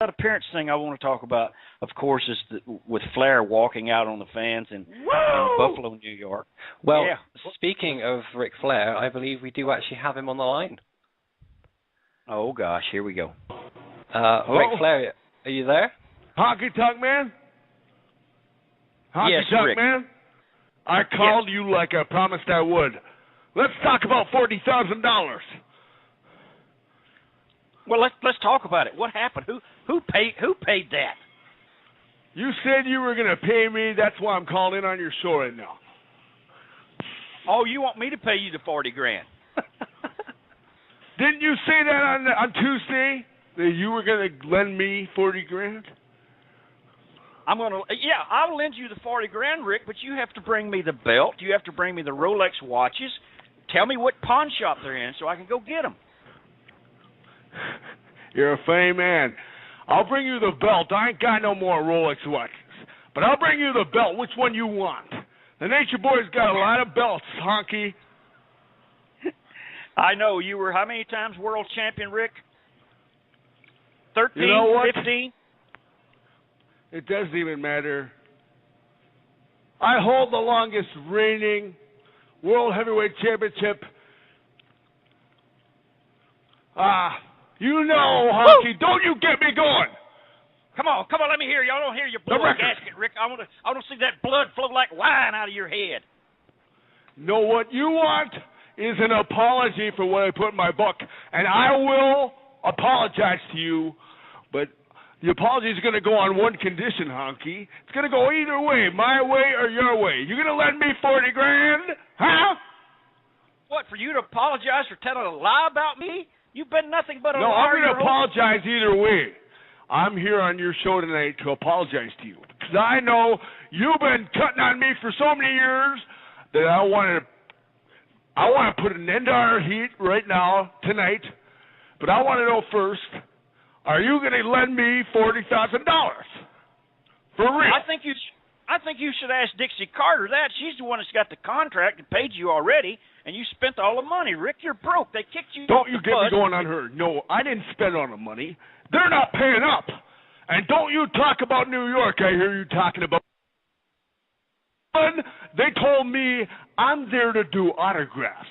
that appearance thing I want to talk about, of course, is with Flair walking out on the fans in Buffalo, New York. Well, yeah. Speaking of Ric Flair, I believe we do actually have him on the line. Oh, gosh, here we go. Ric Flair, are you there? Honky Tonk Man? Yes, Tonk Rick. Man? I called you like I promised I would. Let's talk about $40,000. Well, let's talk about it. What happened? Who paid that? You said you were going to pay me. That's why I'm calling in on your show right now. Oh, you want me to pay you the $40,000? Didn't you say that on Tuesday that you were going to lend me $40,000? I'll lend you the $40,000, Rick, but you have to bring me the belt. You have to bring me the Rolex watches. Tell me what pawn shop they're in so I can go get them. You're a funny man. I'll bring you the belt. I ain't got no more Rolex watches. But I'll bring you the belt. Which one you want? The Nature Boy's got a lot of belts, Honky. I know. You were how many times world champion, Rick? 13, you know what? 15? It doesn't even matter. I hold the longest reigning World Heavyweight Championship. You know, Honky, don't you get me going. Come on, let me hear you. I don't hear you blow a gasket, Rick. I want to see that blood flow like wine out of your head. No, what you want is an apology for what I put in my book, and I will apologize to you, but the apology is going to go on one condition, Honky. It's going to go either way, my way or your way. You going to lend me $40,000, huh? What, for you to apologize for telling a lie about me? You've been nothing but a liar. No, I'm going to apologize either way. I'm here on your show tonight to apologize to you, because I know you've been cutting on me for so many years that I want to put an end to our heat right now, tonight. But I want to know first, are you going to lend me $40,000? For real? I think you should ask Dixie Carter that. She's the one that's got the contract and paid you already, and you spent all the money. Rick, you're broke. They kicked you. Don't you get me going on her. No, I didn't spend all the money. They're not paying up. And don't you talk about New York. I hear you talking about. They told me I'm there to do autographs.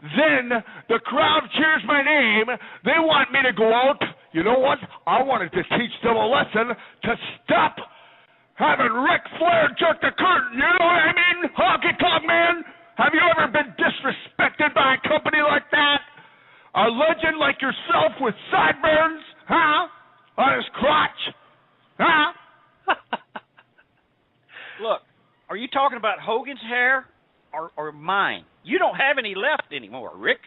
Then the crowd cheers my name. They want me to go out. You know what? I wanted to teach them a lesson to stop having Ric Flair jerk the curtain. You know what I mean? Honky Tonk Man. Have you ever been disrespected by a company like that? A legend like yourself with sideburns, huh? On his crotch, huh? Look, are you talking about Hogan's hair or mine? You don't have any left anymore, Rick.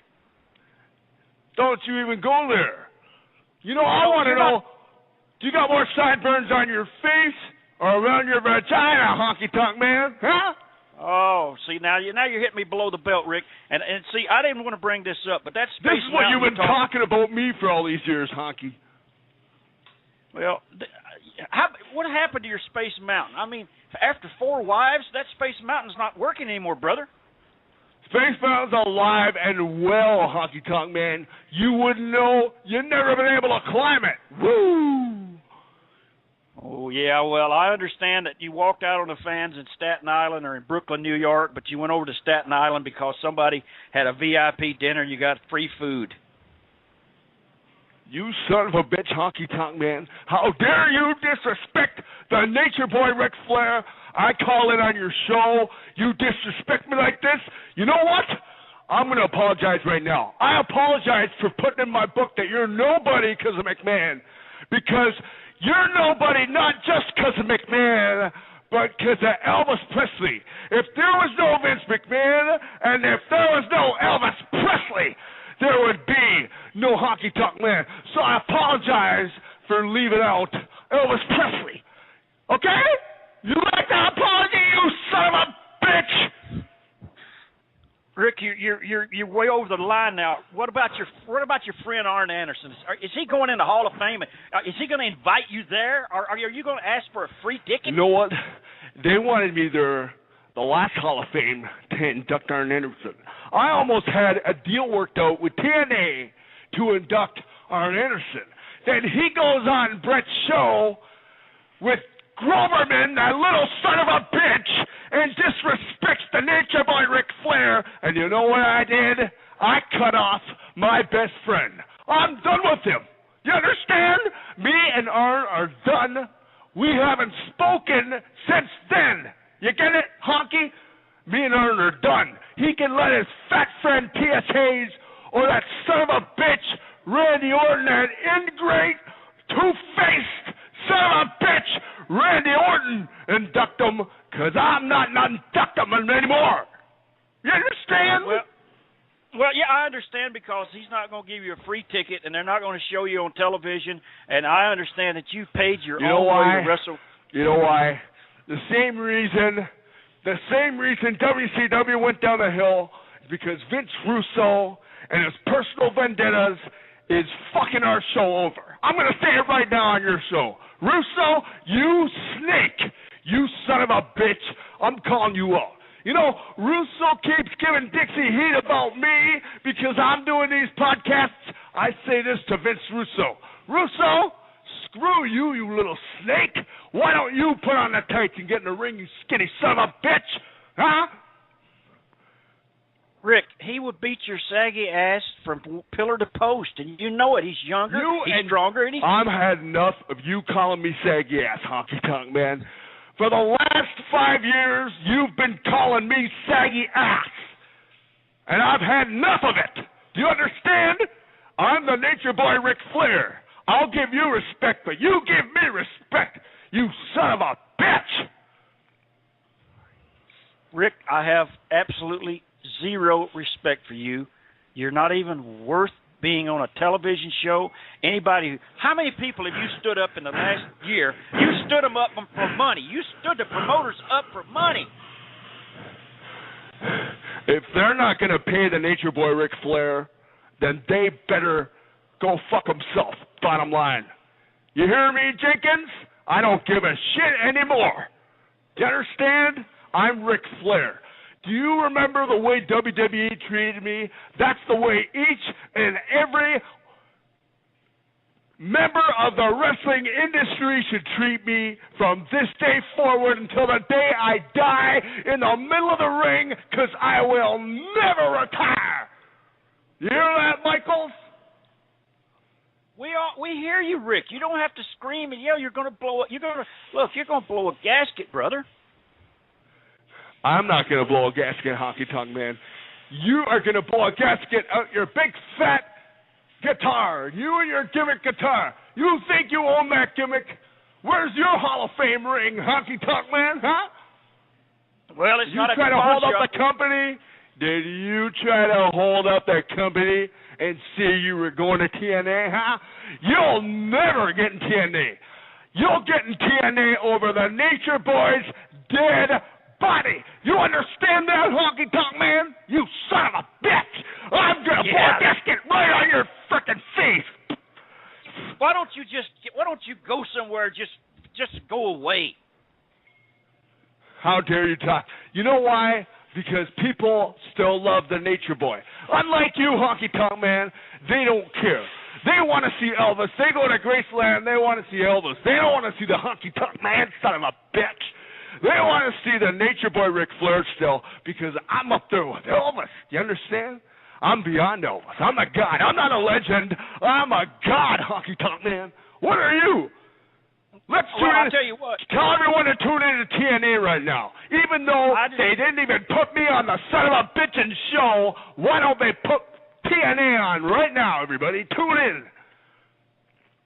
Don't you even go there. You know, I want to know, do you got more sideburns on your face or around your vagina, Honky Tonk Man, huh? Oh, see, now you're hitting me below the belt, Rick. And see, I didn't want to bring this up, but that's This is what you've been talking about me for all these years, Honky. Well, what happened to your Space Mountain? I mean, after 4 wives, that Space Mountain's not working anymore, brother. Space Mountain's alive and well, Honky Tonk Man. You wouldn't know. You've never been able to climb it. Woo! Oh, yeah, well, I understand that you walked out on the fans in Staten Island or in Brooklyn, New York, but you went over to Staten Island because somebody had a VIP dinner and you got free food. You son of a bitch, Honky Tonk Man. How dare you disrespect the Nature Boy Ric Flair? I call in on your show. You disrespect me like this? You know what? I'm going to apologize right now. I apologize for putting in my book that you're nobody because of McMahon. Because you're nobody not just because of McMahon, but because of Elvis Presley. If there was no Vince McMahon and if there was no Elvis Presley, there would be no Honky Tonk Man. So I apologize for leaving out Elvis Presley. Okay? You like that apology, you son of a bitch? Rick, you're way over the line now. What about your friend Arn Anderson? Is he going in the Hall of Fame? Is he going to invite you there, or are you going to ask for a free ticket? You know what? They wanted me there, the last Hall of Fame, to induct Arn Anderson. I almost had a deal worked out with TNA to induct Arn Anderson. Then he goes on Brett's show with Groverman, that little son of a bitch, and disrespects the Nature Boy Ric Flair. And you know what I did? I cut off my best friend. I'm done with him. You understand? Me and Arn are done. We haven't spoken since then. You get it, Honky? Me and Arn are done. He can let his fat friend T.S. Hayes or that son of a bitch Randy Orton, that ingrate, two-faced son of a bitch Randy Orton, induct him, because I'm not inducting him anymore. You understand? Well, yeah, I understand, because he's not going to give you a free ticket, and they're not going to show you on television, and I understand that you paid your own way to wrestle. You know why? The same reason WCW went down the hill is because Vince Russo and his personal vendettas is fucking our show over. I'm going to say it right now on your show. Russo, you snake. You son of a bitch. I'm calling you out. You know, Russo keeps giving Dixie heat about me because I'm doing these podcasts. I say this to Vince Russo. Russo, screw you, you little snake. Why don't you put on the tights and get in the ring, you skinny son of a bitch? Huh? Rick, he would beat your saggy ass from pillar to post, and you know it. He's younger, he's stronger, and I've had enough of you calling me saggy ass, Honky Tonk Man. For the last 5 years, you've been calling me saggy ass, and I've had enough of it. Do you understand? I'm the Nature Boy Ric Flair. I'll give you respect, but you give me respect, you son of a bitch. Rick, I have absolutely zero respect for you. You're not even worth being on a television show. How many people have you stood up in the last year? You stood them up for money. You stood the promoters up for money. If they're not going to pay the Nature Boy Ric Flair, then they better go fuck themselves, bottom line. You hear me, Jenkins? I don't give a shit anymore. Do you understand? I'm Ric Flair. Do you remember the way WWE treated me? That's the way each and every member of the wrestling industry should treat me from this day forward until the day I die in the middle of the ring, because I will never retire. You hear that, Michaels? We hear you, Rick. You don't have to scream and yell. You're going to blow it. You're going to blow a gasket, brother. I'm not going to blow a gasket, Honky Tonk Man. You are going to blow a gasket out your big fat guitar. You and your gimmick guitar. You think you own that gimmick? Where's your Hall of Fame ring, Honky Tonk Man, huh? Well, it's not a guitar show. You try to hold show. up the company? Did you try to hold up that company and see you were going to TNA, huh? You'll never get in TNA. You'll get in TNA over the Nature Boy's dead body. You understand that, Honky Tonk Man? You son of a bitch! I'm gonna blow a gasket right on your frickin' face. Why don't you go somewhere? Just go away. How dare you talk? You know why? Because people still love the Nature Boy. Unlike you, Honky Tonk Man, they don't care. They want to see Elvis. They go to Graceland. They want to see Elvis. They don't want to see the Honky Tonk Man, son of a bitch. They want to see the Nature Boy Ric Flair still, because I'm up there with Elvis. You understand? I'm beyond Elvis. I'm a god. I'm not a legend. I'm a god, Honky Tonk Man. What are you? I'll tell you what. Tell everyone to tune in to TNA right now. Even though they didn't even put me on the son of a bitchin' show, why don't they put TNA on right now, everybody? Tune in.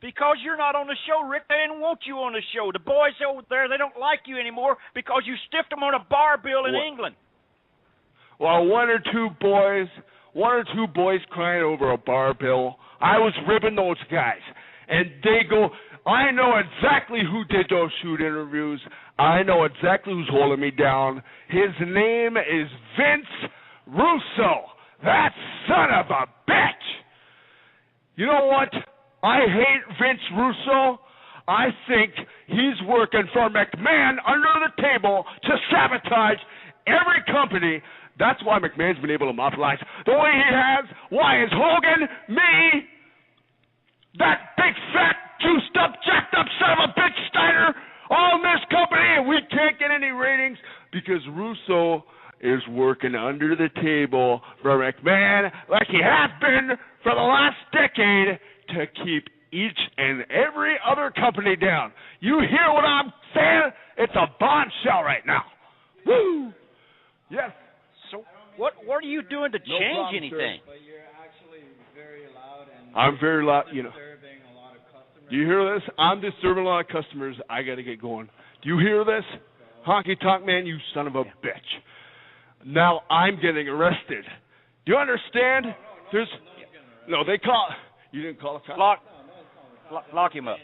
Because you're not on the show, Rick. They didn't want you on the show. The boys over there, they don't like you anymore because you stiffed them on a bar bill in England. Well, one or two boys crying over a bar bill. I was ribbing those guys. And they go, I know exactly who did those shoot interviews. I know exactly who's holding me down. His name is Vince Russo. That son of a bitch. You know what? I hate Vince Russo. I think he's working for McMahon under the table to sabotage every company. That's why McMahon's been able to monopolize the way he has. Why is Hogan, me, That big, fat, juiced up, jacked up son of a bitch Steiner on this company, and we can't get any ratings because Russo is working under the table for McMahon like he has been for the last decade to keep each and every other company down. You hear what I'm saying? It's a bombshell right now. Woo! Yes. So what are you doing to change problem, anything? But you're actually very loud and I'm very loud, you know. disturbing a lot of customers. Do you hear this? I'm disturbing a lot of customers. I got to get going. Do you hear this? Honky Tonk Man, you son of a bitch. Now I'm getting arrested. Do you understand? They call. You didn't call a cop? Lock him up.